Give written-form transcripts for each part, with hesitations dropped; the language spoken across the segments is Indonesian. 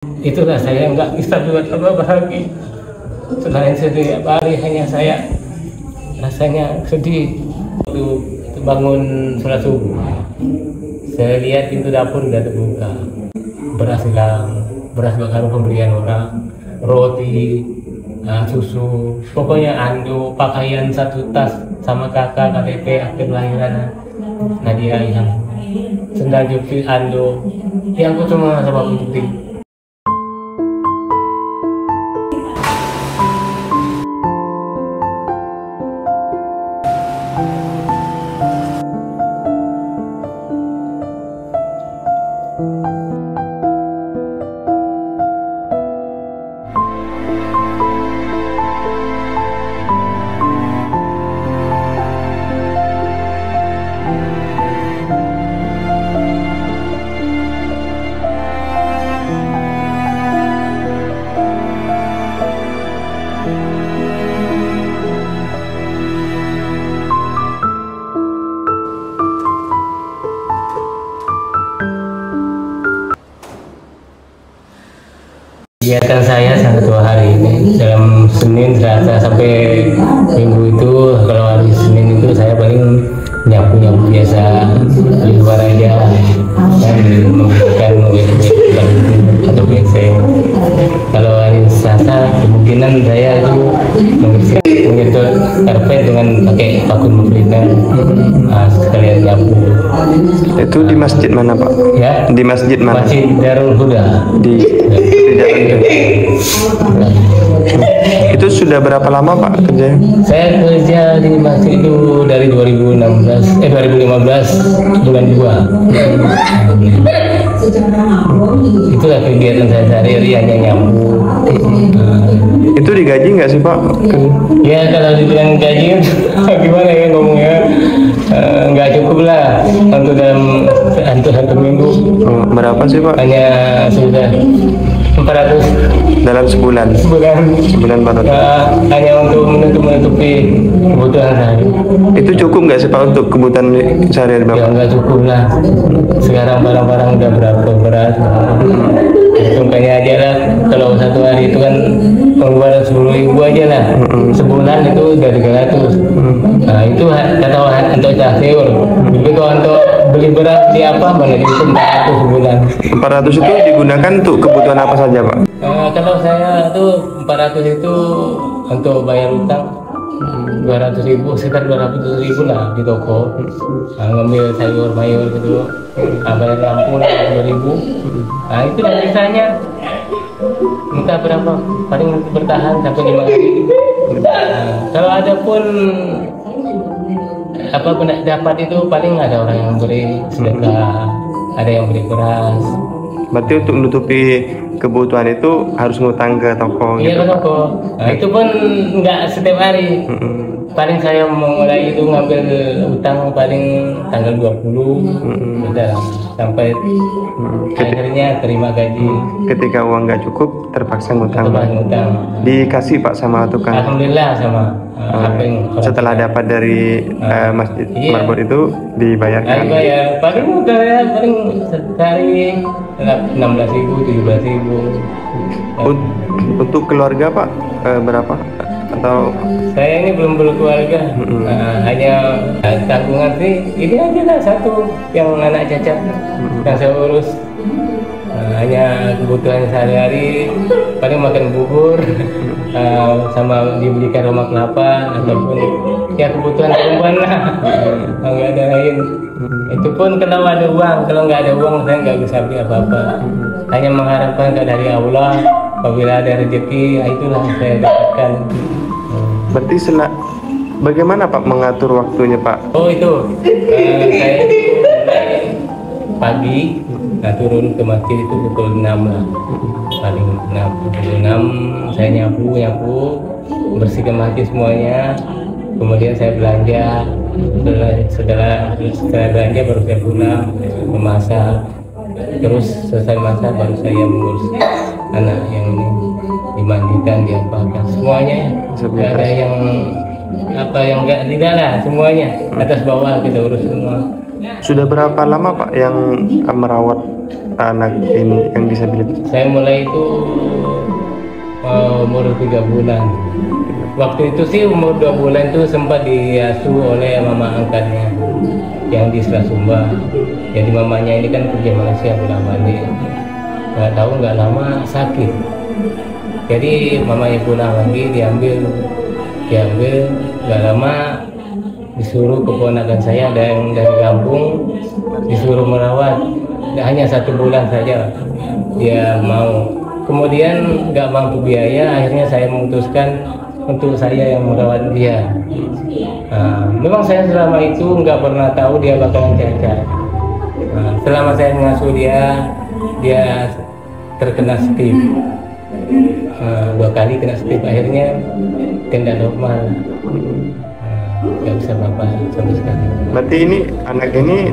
Itulah saya nggak bisa buat apa-apa lagi. Selain setiap hari hanya saya rasanya sedih. Waktu bangun sholat subuh, saya lihat pintu dapur udah terbuka. Beras hilang, beras bakar pemberian orang, roti, susu, pokoknya ando, pakaian satu tas sama kakak, KTP, akte kelahiran Nadia hilang. Sendal jepit ando, yang aku cuma sama putri. Kegiatan saya selama 2 hari ini dalam Senin, Selasa sampai Minggu itu, kalau hari Senin itu saya paling nyapu biasa di luar aja dan membersihkan WC atau WC. Kalau hari Selasa kemungkinan saya itu membersihkan menyentuh karpet dengan pakai vakum cleaner, sekalian nyapu. Itu di masjid mana Pak? Ya, di masjid mana? Masjid Darul Huda di Itu sudah berapa lama Pak kerja? Saya kerja di masjid itu dari 2015 bulan 2. Itulah kegiatan saya sehari-hari, hanya nyapu. Itu digaji nggak sih Pak? Ya kalau dibilang gaji gimana ya ngomongnya, nggak cukup lah untuk dalam satu minggu. Berapa sih Pak? Hanya sudah 400 dalam sebulan 400. Hanya untuk menutupi kebutuhan sehari. Itu cukup nggak sih Pak untuk kebutuhan sehari-hari Bapak? Ya nggak cukup lah. Sekarang barang-barang udah berapa berat. Hitungkannya aja lah, kalau satu hari itu kan pengeluaran 10.000 aja lah. Sebulan itu udah 300. Nah itu kata untuk sayur. Tapi kalau untuk beli beras di apa mana itu 400 sebulan. 400 itu digunakan untuk kebutuhan apa saja Pak? Kalau saya tuh 400 itu untuk bayar utang 200.000, sekitar 200.000 lah di toko. Ngambil sayur mayur gitu, bayar lampu 2.000. Nah itu dan sisanya entah berapa, paling bertahan sampai 5 hari. Kalau ada pun apa dapat itu paling ada orang yang beri sedekah, ada yang beri beras. Berarti untuk menutupi kebutuhan itu harus ngutang ke toko. Iya gitu, ke toko. Nah, itu pun nggak setiap hari. Paling saya memulai itu ngambil utang paling tanggal 20, udah sampai akhirnya terima gaji. Ketika uang nggak cukup terpaksa ngutang. Dikasih Pak sama tukang? Alhamdulillah sama. Setelah dapat dari masjid Marbot itu dibayarkan? Dibayar, paling udah ya, paling sekali 16.000, 17.000. Untuk keluarga Pak berapa? Atau saya ini belum berkeluarga, hanya tanggungan sih ini aja lah satu yang anak cacat yang saya urus. Hanya kebutuhan sehari-hari paling makan bubur sama dibelikan rumah kelapa ataupun ya kebutuhan perempuan lah, nggak ada lain. Itu pun kalau ada uang, kalau nggak ada uang saya nggak bisa beli apa-apa. Hanya mengharapkan dari Allah, apabila ada rezeki itulah saya dapatkan. Berarti bagaimana Pak mengatur waktunya Pak? Oh itu saya pagi turun ke masjid itu pukul 6 lah, paling 6 pukul 6 saya nyapu bersihkan masjid semuanya, kemudian saya belanja. Setelah belanja baru saya pulang memasak, terus selesai masak baru saya mengurus anak yang ini, dimandikan, diapakan semuanya. Nggak ada yang nggak tidak lah, semuanya atas bawah kita urus semua. Sudah berapa lama Pak yang merawat anak ini yang disabilitas? Saya mulai itu umur 3 bulan. Waktu itu sih umur 2 bulan itu sempat diasuh oleh mama angkatnya yang di Selat Sumba. Jadi mamanya ini kan kerja Malaysia pulang balik. Nggak tahu nggak lama sakit. Jadi mamanya pulang lagi diambil nggak lama disuruh keponakan saya ada yang dari kampung disuruh merawat. Hanya 1 bulan saja dia mau. Kemudian nggak mampu biaya, akhirnya saya memutuskan untuk saya yang merawat dia. Memang saya selama itu nggak pernah tahu dia bakalan cacat. Selama saya mengasuh dia terkena stip. 2 kali kena stip, akhirnya tidak normal. Nggak bisa bapak sampai sekarang. Berarti ini anak ini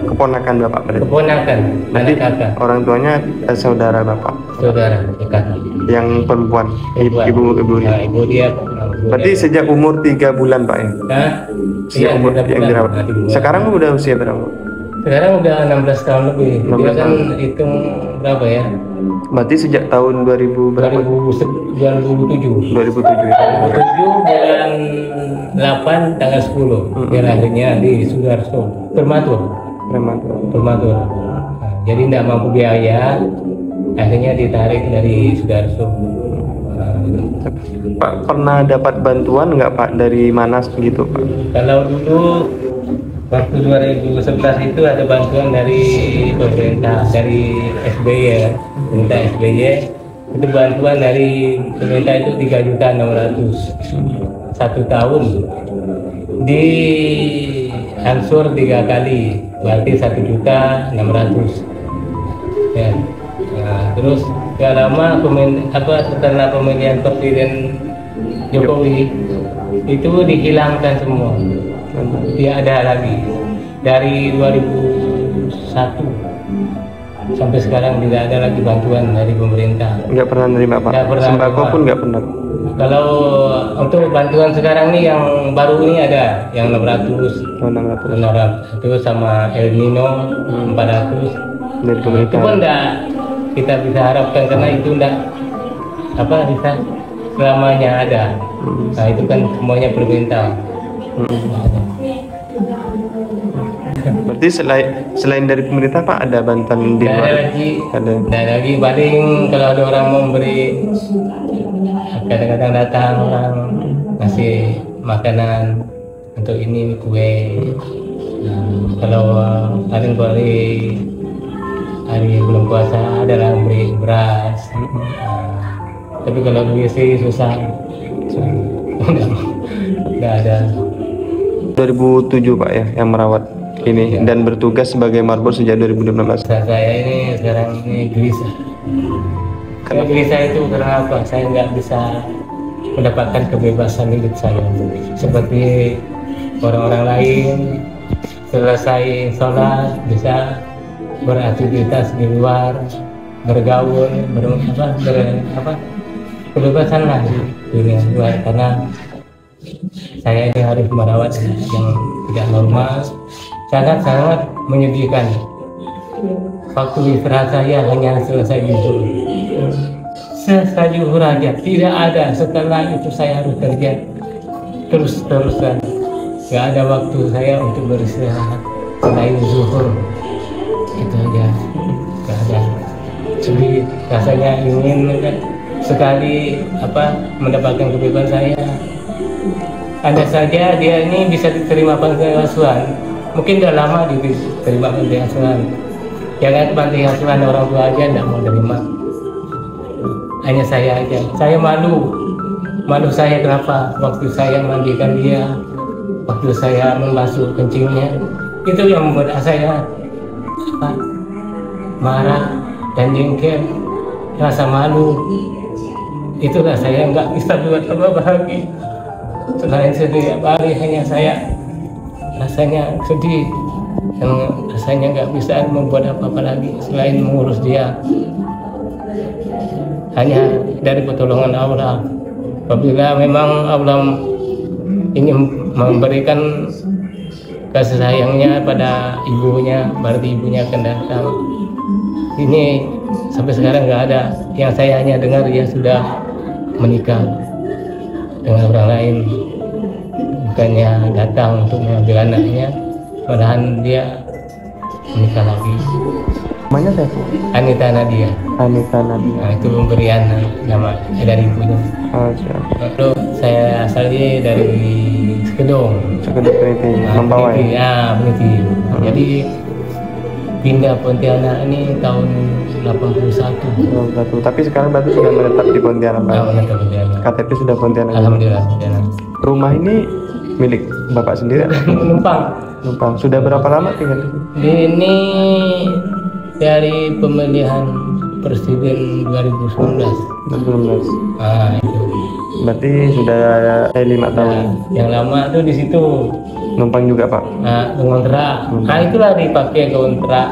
keponakan bapak berarti? Keponakan, anak kakak. Orang tuanya saudara bapak? Saudara, kakak. Yang perempuan, ibu dia. Nah, ibu dia. Berarti sejak umur 3 bulan pak ya? Iya, Umur yang dirawat. Sekarang udah usia berapa? Sekarang udah 16 tahun lebih. Dia kan hitung berapa ya? Berarti sejak tahun 2000 berapa? 2007. 2007 ya? 2007 bulan 8 tanggal 10. Dia lahirnya di Sudarso, prematur. Nah, jadi tidak mampu biaya, akhirnya ditarik dari Sudarso. Pak pernah dapat bantuan nggak Pak dari mana gitu Pak? Kalau dulu waktu 2011 itu ada bantuan dari pemerintah, dari SBY, pemerintah SBY. Itu bantuan dari pemerintah itu 3.600.000 1 tahun. Di ansur 3 kali, berarti 1.600.000. Ya. Nah, terus gak lama setelah pemilihan Presiden Jokowi itu dihilangkan semua. Tidak ada lagi dari 2001 sampai sekarang tidak ada lagi bantuan dari pemerintah. Nggak pernah nerima Pak? Sembako pun nggak pernah? Kalau untuk bantuan sekarang nih yang baru ini ada yang 600 itu sama El Nino 400 dari pemerintah. Itu pun enggak kita bisa harapkan karena itu enggak bisa selamanya ada. Nah itu kan semuanya pemerintah. Berarti selain dari pemerintah Pak ada bantuan di luar? Ada lagi paling kalau ada orang mau memberi, kadang-kadang datang orang ngasih makanan untuk ini kue. Kalau paling hari belum puasa adalah beri beras. Tapi kalau duit sih susah. Nggak ada. 2007 Pak ya yang merawat ini ya. Dan bertugas sebagai marbot sejak 2016. Saya ini sekarang ini gelisah. Karena gelisah itu karena apa? Saya nggak bisa mendapatkan kebebasan hidup saya seperti orang-orang lain. Selesai sholat bisa beraktivitas di luar, bergaul, kebebasan lah di dunia luar. Karena saya ini harus merawat yang tidak normal, sangat-sangat menyedihkan. Waktu istirahat saya hanya selesai zuhur. Selesai zuhur aja, tidak ada. Setelah itu saya harus kerja terus-terusan. Gak ada waktu saya untuk beristirahat selain zuhur. Itu aja, gak ada. Jadi rasanya ingin sekali mendapatkan kebebasan saya. Ada saja dia ini bisa diterima panti asuhan, mungkin udah lama diterima panti asuhan. Jangan panti asuhan orang tua aja tidak mau terima. Hanya saya aja. Saya malu saya kenapa? Waktu saya mandikan dia, waktu saya membasuh kencingnya, itu yang membuat saya marah dan jengkel, rasa malu. Itulah saya nggak bisa buat apa lagi. Selain setiap hari hanya saya rasanya sedih dan rasanya nggak bisa membuat apa-apa lagi selain mengurus dia. Hanya dari pertolongan Allah. Apabila memang Allah ingin memberikan kasih sayangnya pada ibunya, berarti ibunya akan datang. ini sampai sekarang nggak ada. Yang saya hanya dengar dia sudah menikah dengan orang lain, bukannya datang untuk mengambil anaknya, malahan dia menikah lagi. Namanya saya Anita Nadia. Anita Nadia. Nah, itu pemberian nama dari ibunya. Oh, siap. Lalu saya asalnya dari Sekedong. Sekedar peneliti Mempawai. Peneliti, ya peneliti. Jadi pindah Pontianak ini tahun 81. Oh, satu. Tapi sekarang berarti sudah menetap di Pontianak, Pak? Nah, menetap Pontianak. KTP sudah Pontianak. Alhamdulillah Pontianak. Rumah ini milik Bapak sendiri? Menumpang. Numpang. Sudah berapa lama tinggal di sini? Ini dari pemilihan presiden 2019. 2019. Ah, itu. Berarti sudah 5 tahun. Nah, yang lama tuh di situ. Numpang juga, Pak? Nah, kontrak. Nah, itulah dipakai kontrak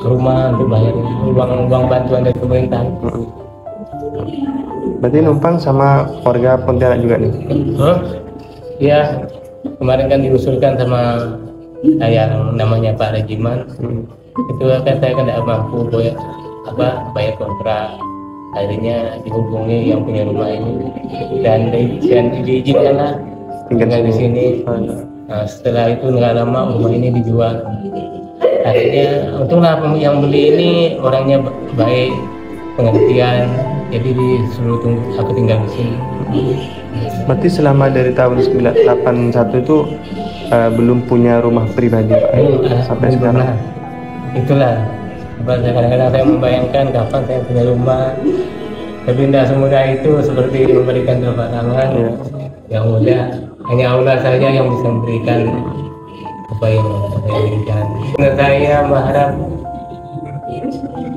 rumah untuk bayar uang bantuan dari pemerintahan. Berarti numpang sama warga Pontianak juga nih? Iya, kemarin kan diusulkan sama yang namanya Pak Regiman. Itu kan saya kan tidak mampu bayar kontrak. Akhirnya dihubungi yang punya rumah ini dan diizinkanlah tinggal di sini. Nah, setelah itu nggak lama rumah ini dijual. Akhirnya untunglah yang beli ini orangnya baik, pengertian, jadi disuruh tunggu aku tinggal di sini. Berarti selama dari tahun 1981 itu belum punya rumah pribadi, Pak? Sampai sekarang. Nah, itulah. Kadang-kadang saya membayangkan kapan saya punya rumah. Tapi tidak semudah itu, seperti memberikan telapak tangan. Yang mudah hanya Allah saja yang bisa memberikan apa yang saya inginkan. Saya berharap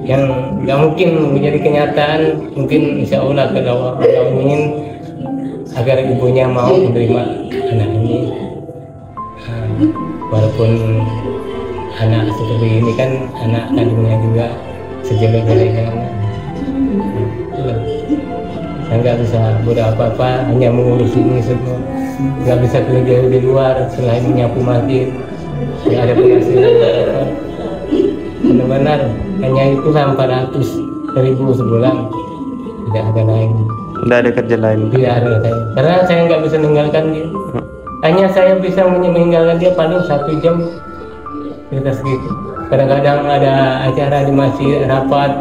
yang nggak mungkin menjadi kenyataan, mungkin insya Allah kalau Allah ingin agar ibunya mau menerima anak ini. Walaupun anak seperti ini kan anak kandungnya juga sejelek-jeleknya anak. Saya nggak bisa buat apa-apa, hanya mengurus ini semua. Nggak bisa kerja di luar selain menyapu masjid. Nggak ada penghasilan. Benar-benar hanya itu 400.000 sebulan. Tidak ada lain. Tidak ada kerja lain? Tidak ada saya. Karena saya nggak bisa meninggalkan dia. Hanya saya bisa meninggalkan dia paling 1 jam. Kita segitu. Kadang-kadang ada acara di masjid, rapat,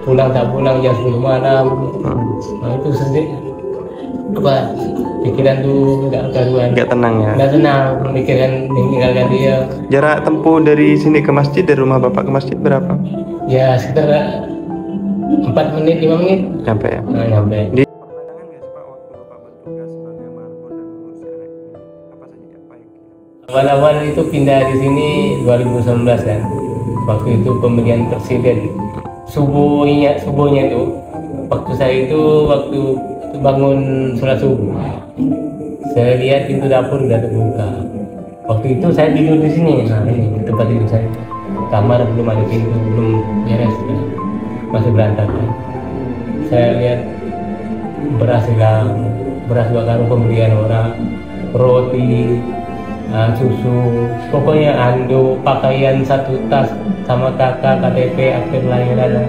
pulang tak pulang jam 10 malam. Nah, itu sedih. Apa pikiran tuh nggak karuan. Nggak tenang ya? Nggak tenang memikirkan meninggalkan dia. Jarak tempuh dari sini ke masjid, dari rumah Bapak ke masjid berapa? Ya sekitar 4 menit, 5 menit. Nyampe ya? Nah, nyampe. Di Awal-awal itu pindah di sini 2019 kan. Waktu itu pemilihan presiden. Subuhnya itu waktu saya itu bangun sholat subuh. Saya lihat pintu dapur udah terbuka. Waktu itu saya tidur di sini. Nah, ini tempat tidur saya. Kamar belum ada pintu, belum beres, masih berantakan. Saya lihat beras hilang, beras 2 karung pemberian orang, roti, susu, pokoknya ando, pakaian 1 tas sama kakak, KTP, akte kelahiran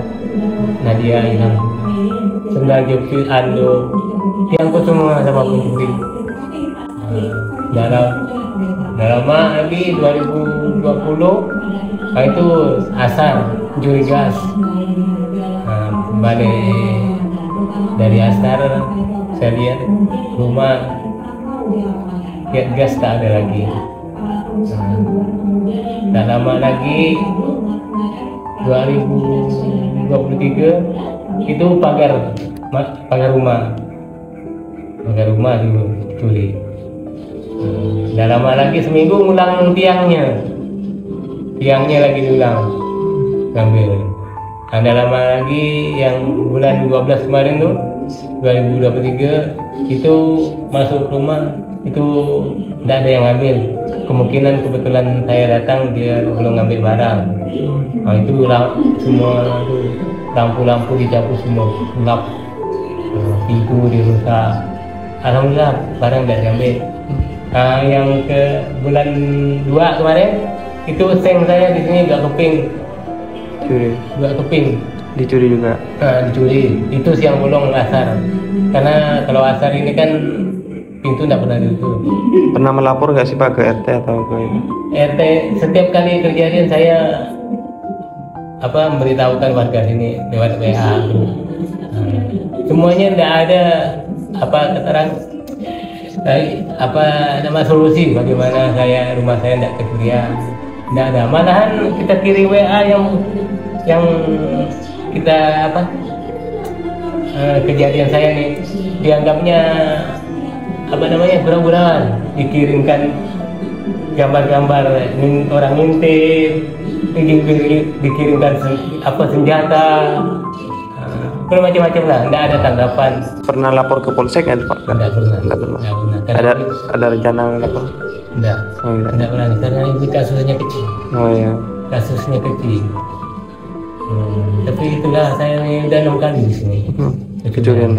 Nadia hilang. Sendal jepit, ando, diangkut semua sama pencuri. Dalam lama lagi 2020, nah itu asar, juri gas. Balik dari asar, saya lihat rumah gas tak ada lagi. Tak lama lagi 2023 itu pagar rumah dicuri. Tak lama lagi seminggu ngulang tiangnya lagi diulang ngambil. Ada lama lagi yang bulan 12 kemarin tuh 2023 itu masuk rumah itu tidak ada yang ngambil. Kemungkinan kebetulan saya datang dia belum ngambil barang. Nah, itu semua itu lampu-lampu dicabut semua, gelap, pintu dirusak. Alhamdulillah barang tidak diambil. Nah, yang ke bulan 2 kemarin itu seng saya di sini gak keping. Dicuri juga. Nah, dicuri. Itu siang bolong asar. Karena kalau asar ini kan pintu tidak pernah ditutup. Pernah melapor nggak sih Pak ke RT atau ke ini? RT setiap kali kejadian saya memberitahukan warga sini lewat WA. Semuanya tidak ada keterangan solusi bagaimana rumah saya tidak kecurian. Tidak ada. Malahan kita kirim WA yang kita kejadian saya nih dianggapnya pura-puraan, dikirimkan gambar-gambar orang ngintip, dikirimkan senjata, macam-macam lah. Tidak ada tanggapan. Pernah lapor ke polsek nggak Pak? Tidak pernah. Nggak pernah. Karena Ada rencana lapor? Tidak. Oh, iya. Tidak pernah karena ini kasusnya kecil. Oh ya. Kasusnya kecil. Tapi itulah saya udah 6 kali di sini. Kecurian.